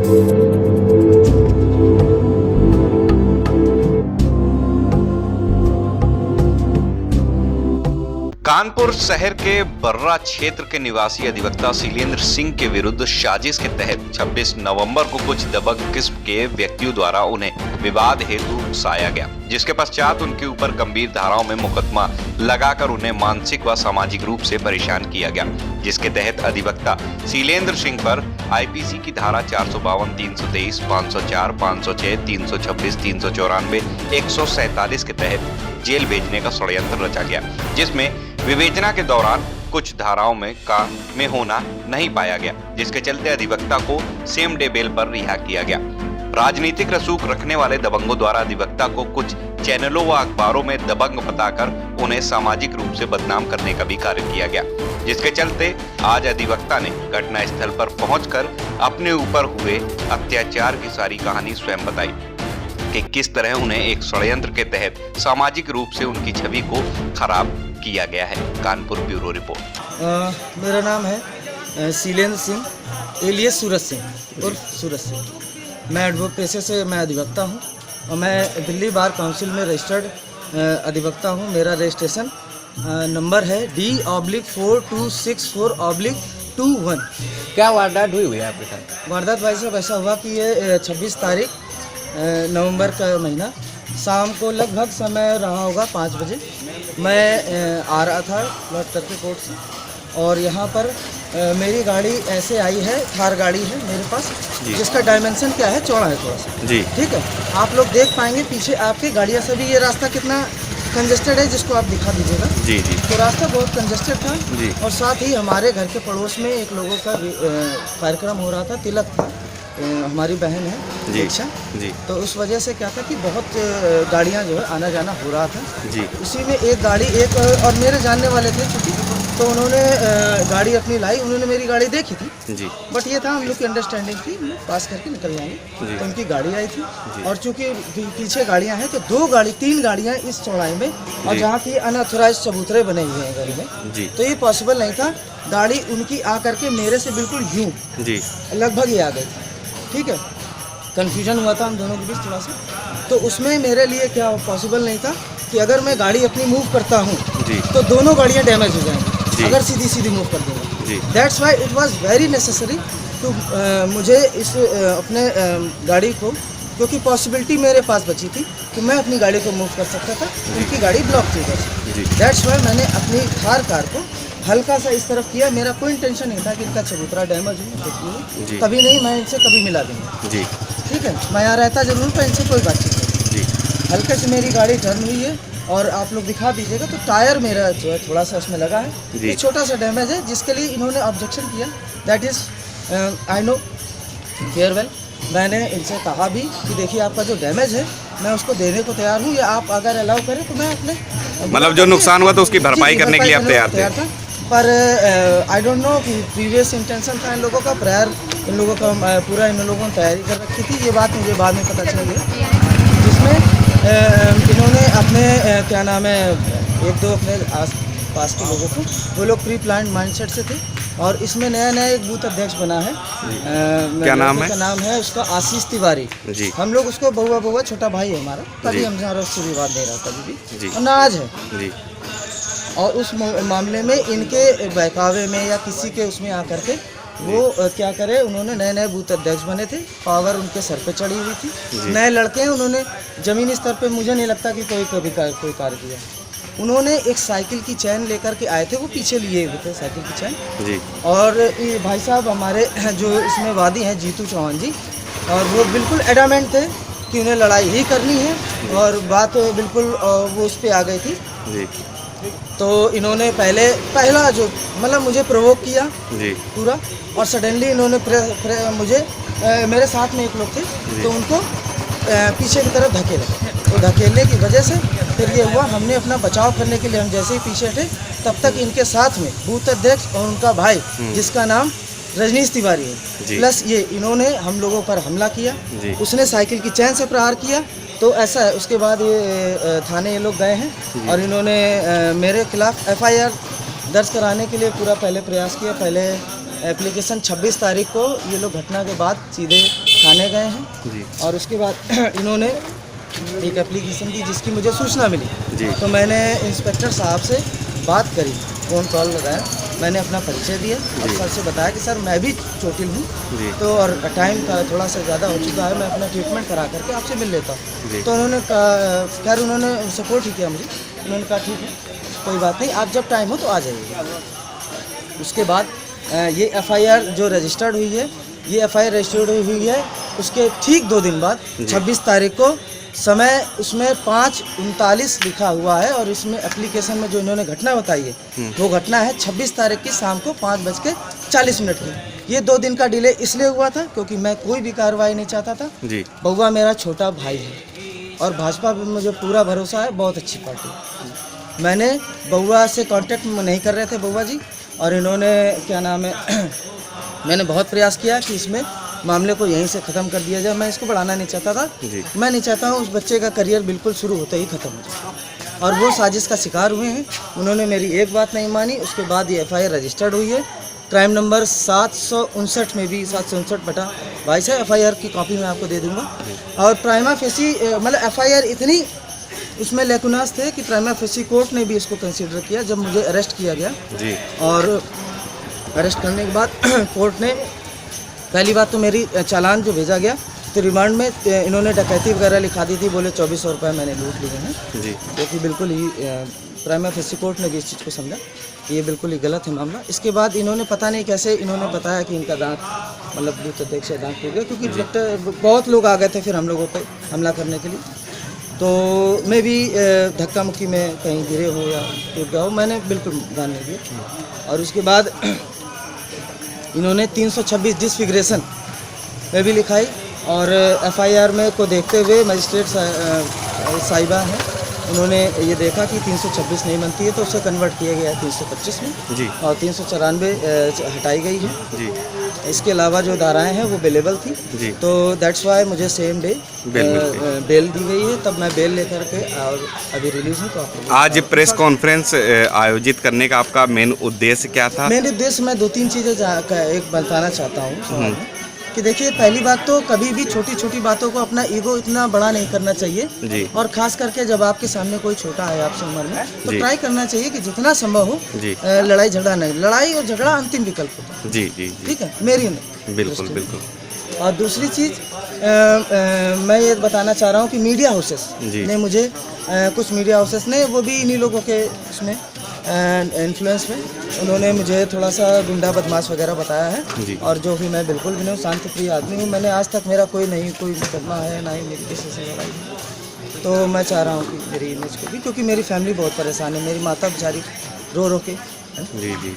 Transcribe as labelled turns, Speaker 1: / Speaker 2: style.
Speaker 1: कानपुर शहर के बर्रा क्षेत्र के निवासी अधिवक्ता शीलेंद्र सिंह के विरुद्ध साजिश के तहत 26 नवंबर को कुछ दबंग किस्म के व्यक्तियों द्वारा उन्हें विवाद हेतु उकसाया गया, जिसके पश्चात उनके ऊपर गंभीर धाराओं में मुकदमा लगाकर उन्हें मानसिक व सामाजिक रूप से परेशान किया गया, जिसके तहत अधिवक्ता शीलेंद्र सिंह पर आईपीसी की धारा 452, 323, 504, 506, 326, 394, 147 के तहत जेल भेजने का षड्यंत्र रचा गया, जिसमें विवेचना के दौरान कुछ धाराओं में होना नहीं पाया गया, जिसके चलते अधिवक्ता को सेम डे बेल पर रिहा किया गया। राजनीतिक रसूख रखने वाले दबंगों द्वारा अधिवक्ता को कुछ चैनलों व अखबारों में दबंग बताकर उन्हें सामाजिक रूप से बदनाम करने का भी कार्य किया गया, जिसके चलते आज अधिवक्ता ने घटना स्थल पर पहुंचकर अपने ऊपर हुए अत्याचार की सारी कहानी स्वयं बताई कि किस तरह उन्हें एक षड्यंत्र के तहत सामाजिक रूप से उनकी छवि को खराब किया गया है। Kanpur bureau report.
Speaker 2: मेरा नाम है शीलेंद्र सिंह एलियस सूरज सिंह उर्फ सूरज सिंह। मैं एडवोकेट पेशे से मैं अधिवक्ता हूं और मैं दिल्ली बार काउंसिल में रजिस्टर्ड अधिवक्ता हूं। मेरा रजिस्ट्रेशन नंबर है D/4264/21।
Speaker 3: क्या वारदात हुई है आपके साथ?
Speaker 2: वारदात भाई साहब ऐसा हुआ कि ये 26 तारीख नवंबर का महीना शाम को लगभग समय रहा होगा 5 बजे मैं आ रहा था लौट करके कोर्ट से, और यहाँ पर मेरी गाड़ी ऐसे आई है, थार गाड़ी है मेरे पास, जिसका डायमेंशन क्या है, चौड़ा है थोड़ा सा जी, ठीक है। आप लोग देख पाएंगे पीछे आपके गाड़ियाँ से भी ये रास्ता कितना कंजेस्टेड है, जिसको आप दिखा दीजिएगा जी जी। तो रास्ता बहुत कंजेस्टेड था जी। और साथ ही हमारे घर के पड़ोस में एक लोगों का कार्यक्रम हो रहा था, तिलक था, हमारी बहन है दीक्षा जी। तो उस वजह से क्या था कि बहुत गाड़ियां जो है आना जाना हो रहा था जी। उसी में एक गाड़ी और मेरे जानने वाले थे चूँकि, तो उन्होंने गाड़ी अपनी लाई, उन्होंने मेरी गाड़ी देखी थी जी। बट ये था हम लोग की अंडरस्टैंडिंग थी पास करके निकल जाएंगे, तो उनकी गाड़ी आई थी और चूँकि पीछे गाड़ियाँ हैं तो 3 गाड़ियाँ इस चौड़ाई में, और जहाँ की अनऑथोराइज चबूतरे बने हुए हैं गाड़ी में, तो ये पॉसिबल नहीं था। गाड़ी उनकी आ करके मेरे से बिल्कुल यूँ लगभग ही आ गई थी, ठीक है। कन्फ्यूजन हुआ था हम दोनों के बीच थोड़ा सा, तो उसमें मेरे लिए क्या पॉसिबल नहीं था कि अगर मैं गाड़ी अपनी मूव करता हूँ तो दोनों गाड़ियाँ डैमेज हो जाएंगी अगर सीधी मूव कर दूँगा। That's why it was very necessary to मुझे इस अपने गाड़ी को, क्योंकि पॉसिबिलिटी मेरे पास बची थी कि मैं अपनी गाड़ी को मूव कर सकता था, उनकी गाड़ी ब्लॉक थी बस। दैट्स वाई मैंने अपनी थार कार को हल्का सा इस तरफ किया। मेरा कोई इंटेंशन नहीं था कि इनका चबूतरा डैमेज हो, कभी नहीं, मैं इनसे कभी मिला दूँगा जी, ठीक है। मैं यहाँ रहता जरूर पर इनसे कोई बातचीत नहीं। हल्के से मेरी गाड़ी टर्न हुई है और आप लोग दिखा दीजिएगा तो टायर मेरा जो है थोड़ा सा उसमें लगा है, ये छोटा सा डैमेज है, जिसके लिए इन्होंने ऑब्जेक्शन किया। That is I know farewell. मैंने इनसे कहा भी कि देखिए आपका जो डैमेज है मैं उसको देने को तैयार हूँ, या आप अगर अलाउ करें तो मैं अपने
Speaker 3: मतलब जो नुकसान हुआ तो उसकी भरपाई करने के लिए आप तैयार थे।
Speaker 2: पर आई डोंट नो कि प्रीवियस इंटेंशन था इन लोगों का, प्रायर इन लोगों का पूरा इन लोगों ने तैयारी कर रखी थी। ये बात मुझे बाद में पता चल गई, जिसमें इन्होंने अपने क्या नाम है 1-2 अपने आस पास के लोगों को, वो लोग प्री प्लान माइंडसेट से थे। और इसमें नया एक बूथ अध्यक्ष बना है,
Speaker 3: क्या नाम है?
Speaker 2: नाम है उसका आशीष तिवारी जी। हम लोग उसको बहुआ छोटा भाई है हमारा, कभी हमारा उससे विवाद नहीं रहा कभी भी, और ना आज है जी। और उस मामले में इनके बहकावे में या किसी के उसमें आकर के वो क्या करे, उन्होंने नए बूथ अध्यक्ष बने थे, पावर उनके सर पे चढ़ी हुई थी, नए लड़के हैं, उन्होंने ज़मीनी स्तर पे मुझे नहीं लगता कि कोई कार्य किया। उन्होंने एक साइकिल की चैन लेकर के आए थे, वो पीछे लिए हुए थे साइकिल की चैन जी। और ये भाई साहब हमारे जो इसमें वादी हैं जीतू चौहान जी, और वो बिल्कुल एडामेंट थे कि उन्हें लड़ाई ही करनी है, और बात बिल्कुल वो उस पर आ गई थी जी। तो इन्होंने पहला जो मतलब मुझे प्रोवोक किया जी पूरा, और सडनली इन्होंने मुझे मेरे साथ में एक लोग थे तो उनको पीछे की तरफ धकेला, तो धकेलने की वजह से फिर ये हुआ। हमने अपना बचाव करने के लिए हम जैसे ही पीछे थे तब तक इनके साथ में बूथ अध्यक्ष और उनका भाई जिसका नाम रजनीश तिवारी है, प्लस ये इन्होंने हम लोगों पर हमला किया। उसने साइकिल की चैन से प्रहार किया, तो ऐसा है। उसके बाद ये थाने ये लोग गए हैं और इन्होंने मेरे खिलाफ FIR दर्ज कराने के लिए पूरा पहले प्रयास किया। पहले एप्लीकेशन 26 तारीख को ये लोग घटना के बाद सीधे थाने गए हैं
Speaker 3: जी
Speaker 2: और उसके बाद इन्होंने एक एप्लीकेशन दी जिसकी मुझे सूचना मिली।
Speaker 3: जी
Speaker 2: तो मैंने इंस्पेक्टर साहब से बात करी, फ़ोन कॉल लगाया, मैंने अपना परिचय दिया और
Speaker 3: जी।
Speaker 2: सर से बताया कि सर मैं भी चोटिल हूँ,
Speaker 3: जी
Speaker 2: तो और टाइम का थोड़ा सा ज़्यादा हो चुका है, मैं अपना ट्रीटमेंट करा करके आपसे मिल लेता
Speaker 3: जी।
Speaker 2: हूँ। तो उन्होंने कहा, खैर उन्होंने सपोर्ट ही किया मुझे, उन्होंने कहा ठीक है कोई बात नहीं, आप जब टाइम हो तो आ जाइए। उसके बाद ये एफआईआर जो रजिस्टर्ड हुई है, ये एफआईआर रजिस्टर्ड हुई है उसके ठीक 2 दिन बाद 26 तारीख को, समय उसमें 5:39 लिखा हुआ है और इसमें एप्लीकेशन में जो इन्होंने घटना बताई है वो घटना है 26 तारीख की शाम को 5:40 की। ये 2 दिन का डिले इसलिए हुआ था क्योंकि मैं कोई भी कार्रवाई नहीं चाहता था।
Speaker 3: जी
Speaker 2: बउआ मेरा छोटा भाई है और भाजपा पे मुझे पूरा भरोसा है, बहुत अच्छी पार्टी है। मैंने बउआ से कांटेक्ट नहीं कर रहे थे बउआ जी, और इन्होंने क्या नाम है मैंने बहुत प्रयास किया कि इसमें मामले को यहीं से ख़त्म कर दिया जाए। मैं इसको बढ़ाना नहीं चाहता था,
Speaker 3: जी
Speaker 2: मैं नहीं चाहता हूँ उस बच्चे का करियर बिल्कुल शुरू होते ही ख़त्म हो जाए, और वो साजिश का शिकार हुए हैं। उन्होंने मेरी एक बात नहीं मानी। उसके बाद ये एफआईआर रजिस्टर्ड हुई है, क्राइम नंबर 759 में भी 759/22 है। एफआईआर की कॉपी मैं आपको दे दूंगा। और प्राइमा फेसी मतलब एफआईआर इतनी उसमें लेकुनास थे कि प्राइमा फेसी कोर्ट ने भी इसको कंसिडर किया जब मुझे अरेस्ट किया गया।
Speaker 3: जी
Speaker 2: और अरेस्ट करने के बाद कोर्ट ने पहली बात तो मेरी चालान जो भेजा गया, तो रिमांड में इन्होंने डकैती वगैरह लिखा दी थी, बोले 2400 रुपये मैंने लूट लिए हैं,
Speaker 3: जी
Speaker 2: जो कि बिल्कुल ही प्राइमा फेसी कोर्ट ने भी इस चीज़ को समझा कि ये बिल्कुल ही गलत है मामला। इसके बाद इन्होंने पता नहीं कैसे इन्होंने बताया कि इनका दांत मतलब बूथ अध्यक्ष से दांत टूट गया, क्योंकि डॉक्टर बहुत लोग आ गए थे फिर हम लोगों पर हमला करने के लिए। तो मैं भी धक्का मुक्की में कहीं गिरे हो या टूट गया हो, मैंने बिल्कुल ध्यान नहीं दिया। और उसके बाद इन्होंने 326 डिसफिगरेशन में भी लिखाई, और एफआईआर में को देखते हुए मजिस्ट्रेट साहिबा हैं, उन्होंने ये देखा कि 326 नहीं बनती है तो उसे कन्वर्ट किया गया है 325 में,
Speaker 3: जी
Speaker 2: और 394 हटाई गई है।
Speaker 3: जी
Speaker 2: इसके अलावा जो धाराएं हैं वो बेलेबल थी,
Speaker 3: जी
Speaker 2: तो दैट्स वाई मुझे सेम डे
Speaker 3: बेल मिल गई।
Speaker 2: बेल दी गई है। तब मैं बेल लेकर के और अभी रिलीज हूँ। तो आप
Speaker 3: आज प्रेस कॉन्फ्रेंस आयोजित करने का आपका मेन उद्देश्य क्या था?
Speaker 2: मेरे उद्देश्य मैं 2-3 चीज़ें एक बताना चाहता हूँ समाज में, कि देखिए पहली बात तो कभी भी छोटी छोटी बातों को अपना ईगो इतना बड़ा नहीं करना चाहिए,
Speaker 3: जी
Speaker 2: और खास करके जब आपके सामने कोई छोटा है आपसे उम्र में, तो
Speaker 3: जी।
Speaker 2: ट्राई करना चाहिए कि जितना संभव हो
Speaker 3: जी
Speaker 2: लड़ाई झगड़ा नहीं, लड़ाई और झगड़ा अंतिम विकल्प होता है,
Speaker 3: जी जी जी
Speaker 2: ठीक है मेरी नहीं।
Speaker 3: बिल्कुल बिल्कुल
Speaker 2: और दूसरी चीज़ मैं ये बताना चाह रहा हूँ कि मीडिया हाउसेस
Speaker 3: जी।
Speaker 2: ने मुझे कुछ मीडिया हाउसेस ने, वो भी इन्हीं लोगों के उसमें इन्फ्लुएंस में, उन्होंने मुझे थोड़ा सा गुंडा बदमाश वगैरह बताया है।
Speaker 3: जी।
Speaker 2: और जो भी मैं बिल्कुल भी नहीं, शांति प्रिय आदमी हूँ। मैंने आज तक मेरा कोई मुकदमा है, ना ही मेरी किसी से लड़ाई है। तो मैं चाह रहा हूँ कि मेरी इमेज को भी, क्योंकि मेरी फैमिली बहुत परेशान है, मेरी माता बेचारी रो रो के
Speaker 3: जी जी जी